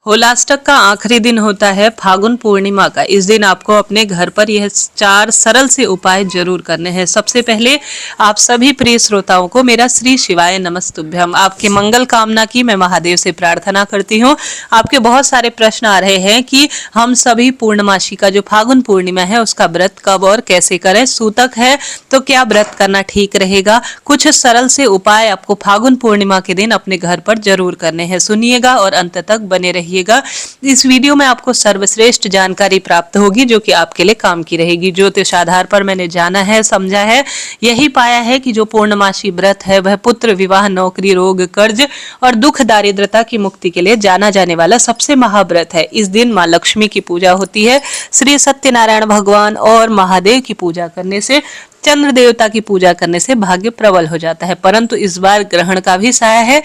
होलाष्टक का आखिरी दिन होता है फागुन पूर्णिमा का। इस दिन आपको अपने घर पर यह 4 सरल से उपाय जरूर करने हैं। सबसे पहले आप सभी प्रिय श्रोताओं को मेरा श्री शिवाय नमस्तुभ्यम। आपके मंगल कामना की मैं महादेव से प्रार्थना करती हूँ। आपके बहुत सारे प्रश्न आ रहे हैं कि हम सभी पूर्णमासी का जो फागुन पूर्णिमा है उसका व्रत कब और कैसे करें। सूतक है तो क्या व्रत करना ठीक रहेगा। कुछ सरल से उपाय आपको फागुन पूर्णिमा के दिन अपने घर पर जरूर करने हैं। सुनिएगा और अंत तक बने रहिए। इस वीडियो में आपको सर्वश्रेष्ठ जानकारी प्राप्त होगी जो कि आपके लिए काम की रहेगी। ज्योतिष आधार पर मैंने जाना है, समझा है, यही पाया है कि जो पूर्णमासी व्रत है वह पुत्र, विवाह, नौकरी, रोग, कर्ज और दुख दारिद्रता की मुक्ति के लिए जाना जाने वाला सबसे महाव्रत है। इस दिन माँ लक्ष्मी की पूजा होती है। श्री सत्यनारायण भगवान और महादेव की पूजा करने से, चंद्र देवता की पूजा करने से भाग्य प्रबल हो जाता है। परंतु इस बार ग्रहण का भी साया है।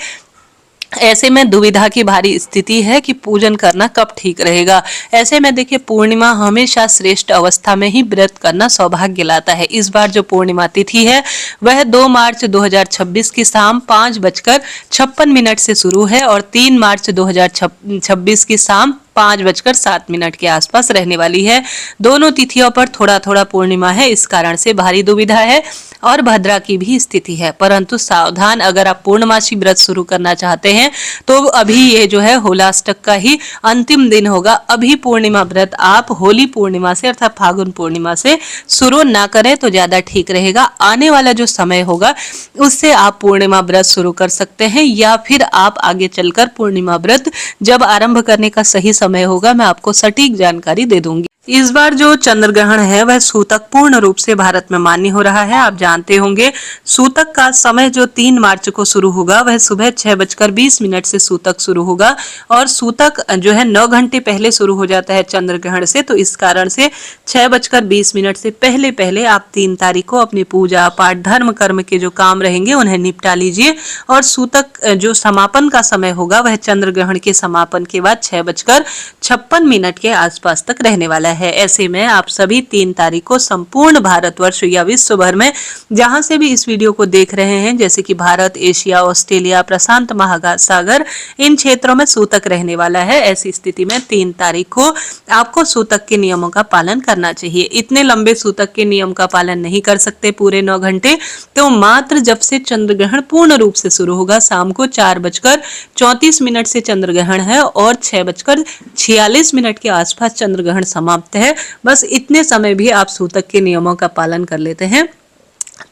ऐसे में दुविधा की भारी स्थिति है कि पूजन करना कब ठीक रहेगा। ऐसे में देखिए, पूर्णिमा हमेशा श्रेष्ठ अवस्था में ही व्रत करना सौभाग्य लाता है। इस बार जो पूर्णिमा तिथि है वह 2 मार्च 2026 की शाम 5:56 से शुरू है और 3 मार्च 2026 की शाम 5:07 के आसपास रहने वाली है। दोनों तिथियों पर थोड़ा थोड़ा पूर्णिमा है, इस कारण से भारी दुविधा है और भद्रा की भी स्थिति है। परंतु सावधान, अगर आप पूर्णमासी व्रत शुरू करना चाहते हैं तो अभी ये जो है होलाष्टक का ही अंतिम दिन होगा। अभी पूर्णिमा व्रत आप होली पूर्णिमा से अर्थात फागुन पूर्णिमा से शुरू ना करें तो ज्यादा ठीक रहेगा। आने वाला जो समय होगा उससे आप पूर्णिमा व्रत शुरू कर सकते हैं, या फिर आप आगे चलकर पूर्णिमा व्रत जब आरंभ करने का सही समय होगा मैं आपको सटीक जानकारी दे दूंगी। इस बार जो चंद्र ग्रहण है वह सूतक पूर्ण रूप से भारत में मान्य हो रहा है। आप जानते होंगे सूतक का समय जो 3 मार्च को शुरू होगा वह सुबह 6:20 से सूतक शुरू होगा और सूतक जो है 9 घंटे पहले शुरू हो जाता है चंद्र ग्रहण से। तो इस कारण से 6:20 से पहले पहले आप 3 तारीख को अपनी पूजा पाठ, धर्म कर्म के जो काम रहेंगे उन्हें निपटा लीजिए। और सूतक जो समापन का समय होगा वह चंद्र ग्रहण के समापन के बाद 6:56 के आसपास तक रहने वाला है। ऐसे में आप सभी 3 तारीख को संपूर्ण भारतवर्ष या विश्व भर में जहां से भी इस वीडियो को देख रहे हैं, जैसे कि भारत, एशिया, ऑस्ट्रेलिया, प्रशांत महासागर, इन क्षेत्रों में सूतक रहने वाला है। ऐसी स्थिति में 3 तारीख को आपको सूतक के नियमों का पालन करना चाहिए। इतने लंबे सूतक के नियम का पालन नहीं कर सकते पूरे 9 घंटे, तो मात्र जब से चंद्र ग्रहण पूर्ण रूप से शुरू होगा, शाम को 4:34 से चंद्र ग्रहण है और 6:46 के आसपास चंद्र ग्रहण समाप्त है। बस इतने समय भी आप सूतक के नियमों का पालन कर लेते हैं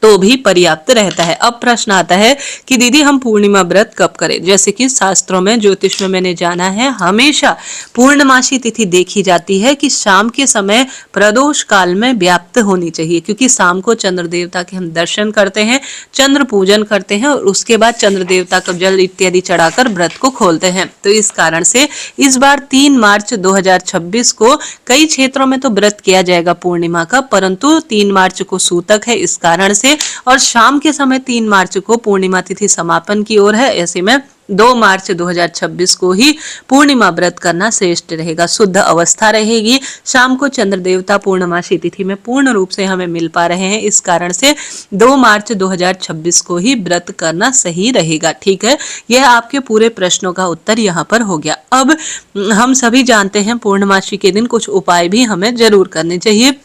तो भी पर्याप्त रहता है। अब प्रश्न आता है कि दीदी हम पूर्णिमा व्रत कब करें। जैसे कि शास्त्रों में, ज्योतिष में मैंने जाना है, हमेशा पूर्णमासी तिथि देखी जाती है कि शाम के समय प्रदोष काल में व्याप्त होनी चाहिए, क्योंकि शाम को चंद्र देवता के हम दर्शन करते हैं, चंद्र पूजन करते हैं और उसके बाद चंद्र देवता को जल इत्यादि चढ़ाकर व्रत को खोलते हैं। तो इस कारण से इस बार 3 मार्च 2026 को कई क्षेत्रों में तो व्रत किया जाएगा पूर्णिमा का, परंतु 3 मार्च को सूतक है इस कारण से, और शाम के समय 3 मार्च को पूर्णिमा तिथि समापन की ओर है। ऐसे में 2 मार्च 2026 को ही पूर्णिमा व्रत करना श्रेष्ठ रहेगा। शुद्ध अवस्था रहेगी। शाम को चंद्र देवता पूर्णमासी तिथि में पूर्ण रूप से हमें मिल पा रहे हैं, इस कारण से 2 मार्च 2026 को ही व्रत करना सही रहेगा। ठीक है, यह आपके पूरे प्रश्नों का उत्तर यहाँ पर हो गया। अब हम सभी जानते हैं पूर्णमासी के दिन कुछ उपाय भी हमें जरूर करने चाहिए,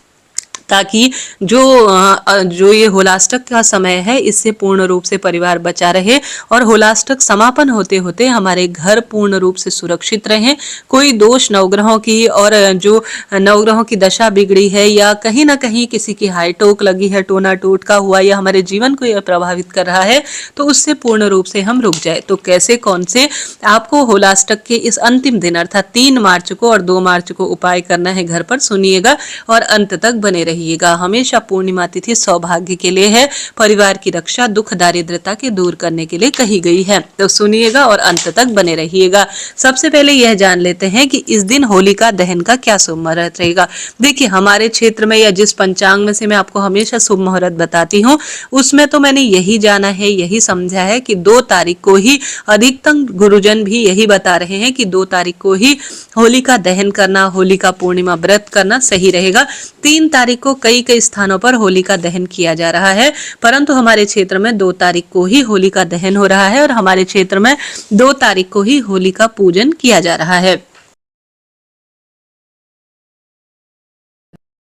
ताकि जो ये होलाष्टक का समय है इससे पूर्ण रूप से परिवार बचा रहे और होलाष्टक समापन होते होते हमारे घर पूर्ण रूप से सुरक्षित रहे। कोई दोष नवग्रहों की, और जो नवग्रहों की दशा बिगड़ी है या कहीं ना कहीं किसी की हाई टोक लगी है, टोना टोटका हुआ, या हमारे जीवन को यह प्रभावित कर रहा है, तो उससे पूर्ण रूप से हम रुक जाए। तो कैसे, कौन से आपको होलाष्टक के इस अंतिम दिन अर्थात 3 मार्च को और 2 मार्च को उपाय करना है, घर पर सुनिएगा और अंत तक बने रहिएगा। हमेशा पूर्णिमा तिथि सौभाग्य के लिए है, परिवार की रक्षा, दुख दारिद्रता के दूर करने के लिए कही गई है। तो सुनिएगा और अंत तक बने रहिएगा। सबसे पहले यह जान लेते हैं कि इस दिन होलिका दहन का क्या शुभ मुहूर्त रहेगा। देखिए, हमारे क्षेत्र में या जिस पंचांग में से मैं आपको हमेशा शुभ मुहूर्त बताती हूँ उसमें तो मैंने यही जाना है, यही समझा है कि 2 तारीख को ही, अधिकतम गुरुजन भी यही बता रहे हैं कि 2 तारीख को ही होलिका दहन करना, होलिका पूर्णिमा व्रत करना सही रहेगा। 3 तारीख को कई कई स्थानों पर होलिका दहन किया जा रहा है, परंतु हमारे क्षेत्र में 2 तारीख को ही होलिका दहन हो रहा है और हमारे क्षेत्र में 2 तारीख को ही होलिका पूजन किया जा रहा है।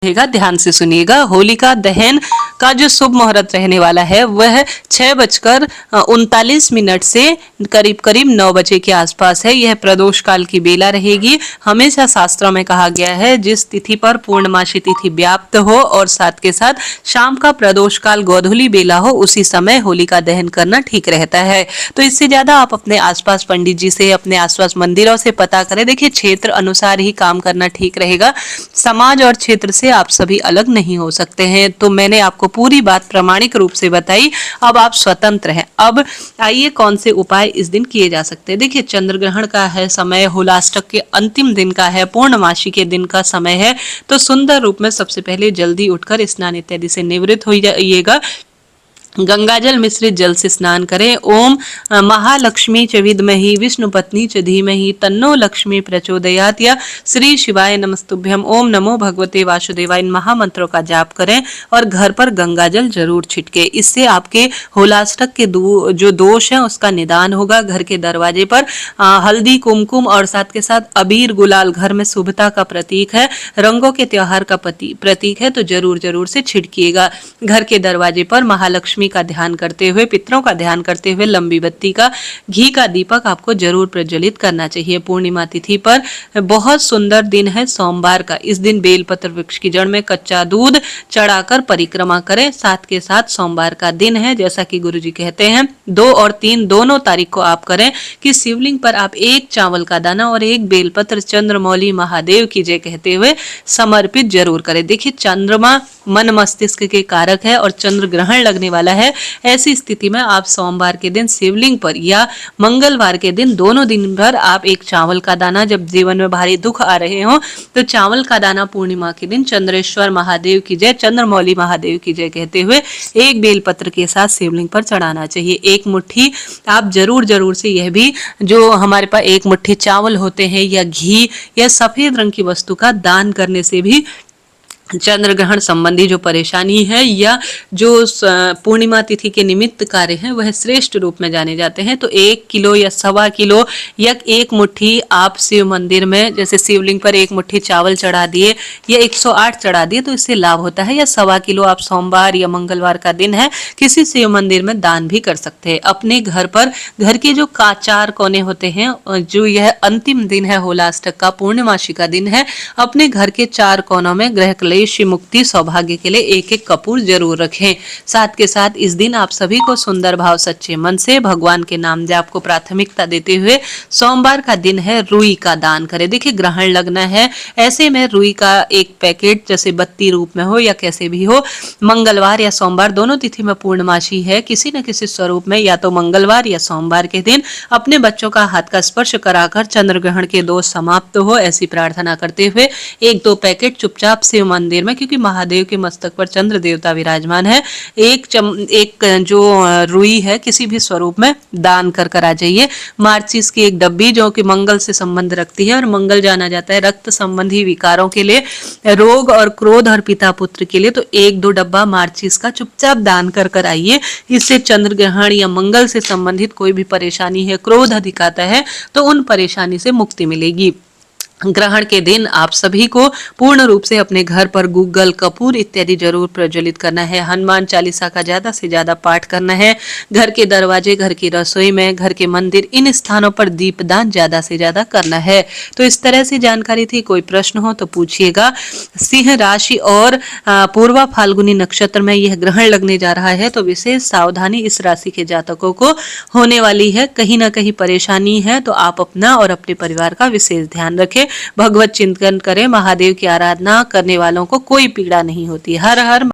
रहेगा, ध्यान से सुनिएगा। होलिका दहन का जो शुभ मुहूर्त रहने वाला है वह 6:39 से करीब करीब 9 बजे के आसपास है। यह प्रदोष काल की बेला रहेगी। हमेशा शास्त्रों में कहा गया है जिस तिथि पर पूर्णमासी तिथि व्याप्त हो और साथ के साथ शाम का प्रदोष काल गोधूली बेला हो, उसी समय होलिका दहन करना ठीक रहता है। तो इससे ज्यादा आप अपने आसपास पंडित जी से, अपने आसपास मंदिरों से पता करें। देखिए, क्षेत्र अनुसार ही काम करना ठीक रहेगा। समाज और क्षेत्र से आप सभी अलग नहीं हो सकते हैं। तो मैंने आपको पूरी बात प्रामाणिक रूप से बताई। अब आप स्वतंत्र हैं। अब आइए कौन से उपाय इस दिन किए जा सकते हैं। देखिए, चंद्र ग्रहण का है समय, होलाष्टक के अंतिम दिन का है, पूर्णमासी के दिन का समय है। तो सुंदर रूप में सबसे पहले जल्दी उठकर स्नान इत्यादि से निवृत्त हो जाइएगा। गंगाजल मिश्रित जल से स्नान करें। ओम महालक्ष्मी च विद्महि विष्णु पत्नी च धीमहि तन्नो लक्ष्मी प्रचोदयात् या श्री शिवाय नमस्तुभ्यम। ओम नमो भगवते वासुदेवाय इन महामंत्रों का जाप करें और घर पर गंगाजल जरूर छिटके। इससे आपके होलाष्टक के जो दोष है उसका निदान होगा। घर के दरवाजे पर हल्दी, कुमकुम और साथ के साथ अबीर गुलाल घर में शुभता का प्रतीक है, रंगों के त्योहार का प्रतीक है। तो जरूर जरूर से छिड़किएगा। घर के दरवाजे पर महालक्ष्मी का ध्यान करते हुए, पितरों का ध्यान करते हुए लंबी बत्ती का, घी का दीपक आपको जरूर प्रज्वलित करना चाहिए। पूर्णिमा तिथि पर बहुत सुंदर दिन है सोमवार का। इस दिन बेलपत्र वृक्ष की जड़ में कच्चा दूध चढ़ाकर परिक्रमा करें। साथ के साथ सोमवार का दिन है, जैसा कि गुरुजी कहते हैं 2 और 3 दोनों तारीख को आप करें कि शिवलिंग पर आप 1 चावल का दाना और 1 बेलपत्र चंद्रमौली महादेव की जय कहते हुए समर्पित जरूर करें। देखिए, चंद्रमा मन मस्तिष्क के कारक है और चंद्र ग्रहण लगने वाला है। ऐसी स्थिति में आप सोमवार के दिन शिवलिंग पर या मंगलवार के दिन, दोनों दिन भर आप 1 चावल का दाना, जब जीवन में भारी दुख आ रहे हो तो चावल का दाना पूर्णिमा के दिन चंद्रेश्वर महादेव की जय, चंद्रमौली महादेव की जय कहते हुए 1 बेलपत्र के साथ शिवलिंग पर चढ़ाना चाहिए। 1 मुट्ठी आप जरूर से, यह भी जो हमारे पास 1 मुट्ठी चावल होते हैं या घी या सफेद रंग की वस्तु का दान करने से भी चंद्र ग्रहण संबंधी जो परेशानी है या जो पूर्णिमा तिथि के निमित्त कार्य हैं वह श्रेष्ठ रूप में जाने जाते हैं। तो 1 किलो या 1.25 किलो या 1 मुट्ठी आप शिव मंदिर में, जैसे शिवलिंग पर 1 मुट्ठी चावल चढ़ा दिए या 108 चढ़ा दिए तो इससे लाभ होता है। या 1.25 किलो आप सोमवार या मंगलवार का दिन है किसी शिव मंदिर में दान भी कर सकते हैं। अपने घर पर, घर के जो 4 कोने होते हैं, जो यह अंतिम दिन है होलाष्टक का, पूर्णिमासी का दिन है, अपने घर के 4 कोनों में ग्रह मुक्ति सौभाग्य के लिए 1-1 कपूर जरूर रखें। साथ के साथ इस दिन आप सभी को सुंदर भाव सच्चे मन से भगवान के नाम जाप को प्राथमिकता देते हुए सोमवार का दिन है, रुई का दान करें। देखिए, ग्रहण लगना है, ऐसे में रुई का 1 पैकेट, जैसे बत्ती रूप में हो या कैसे भी हो, मंगलवार या सोमवार दोनों तिथि में पूर्णमासी है, किसी न किसी स्वरूप में या तो मंगलवार या सोमवार के दिन अपने बच्चों का हाथ का स्पर्श कराकर चंद्र ग्रहण के दोष समाप्त हो, ऐसी प्रार्थना करते हुए 1-2 पैकेट चुपचाप शिव मंदिर में, क्योंकि महादेव के मस्तक पर चंद्र देवता विराजमान है, एक जो रुई है किसी भी स्वरूप में दान कर आ जाइए। मार्चिस की 1 डब्बी जो कि मंगल से संबंध रखती है और मंगल जाना जाता है रक्त संबंधी विकारों के लिए, रोग और क्रोध और पिता पुत्र के लिए, तो 1-2 डब्बा मार्चिस का चुपचाप दान कर आइए। इससे चंद्र ग्रहण या मंगल से संबंधित कोई भी परेशानी है, क्रोध अधिक आता है, तो उन परेशानी से मुक्ति मिलेगी। ग्रहण के दिन आप सभी को पूर्ण रूप से अपने घर पर गूगल, कपूर इत्यादि जरूर प्रज्वलित करना है। हनुमान चालीसा का ज्यादा से ज्यादा पाठ करना है। घर के दरवाजे, घर की रसोई में, घर के मंदिर, इन स्थानों पर दीपदान ज्यादा से ज्यादा करना है। तो इस तरह से जानकारी थी। कोई प्रश्न हो तो पूछिएगा। सिंह राशि और पूर्वा फाल्गुनी नक्षत्र में यह ग्रहण लगने जा रहा है, तो विशेष सावधानी इस राशि के जातकों को होने वाली है। कहीं ना कहीं परेशानी है, तो आप अपना और अपने परिवार का विशेष ध्यान रखें। भगवत चिंतन करें। महादेव की आराधना करने वालों को कोई पीड़ा नहीं होती। हर हर